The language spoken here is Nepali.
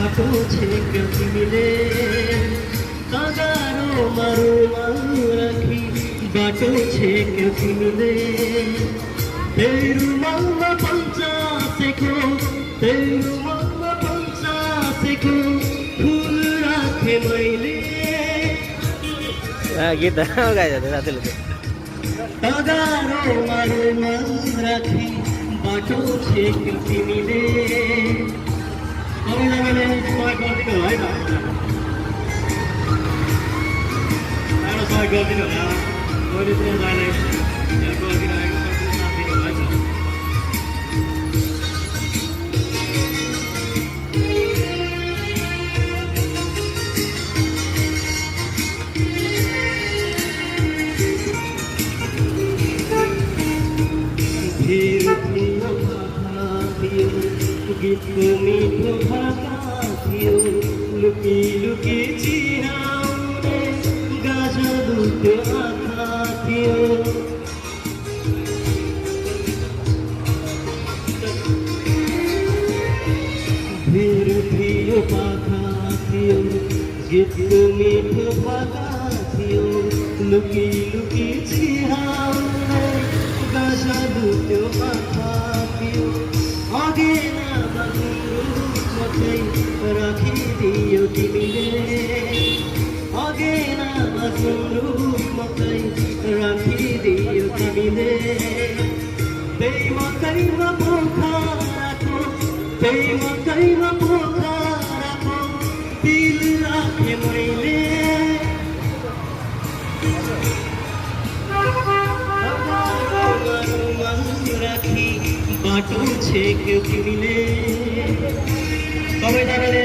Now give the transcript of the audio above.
बाटो छेक्यो तिमीले तगारो मारुमा राखी बाटो छेक्यो तिमीले त्यही रुमालमा पञ्चासेको त्यही रुमालमा पञ्चासेको फुल राखे मैले गीत गाइज साथीले तगारो मारुमा राखी बाटो छेक्यो तिमीले सबैजनाले सहयोग गरिदिनु है त सहयोग गरिदिनु होला मैले चाहिँ यहाँ गरिदिनु आएको साथ दिनुभएछ गीतको मिठो भाका थियो लुकी लुकी चिनाउने गाजा दुख्यो आँखा थियो भिर थियो पाखा थियो गीतको मिठो भाका थियो लुकी लुकी चिनाउने गाजा दुख्यो आँखा थियो अगेनामा रुखमै राखिदियो तिमीले अगेनामा रुखमै राखिदियो तिमीले त्यही मकैमा पोखराको त्यही मकैमा पोखराको दिल राखेँ मैले राखी बाटो छेक्यो तिमीले सबैजनाले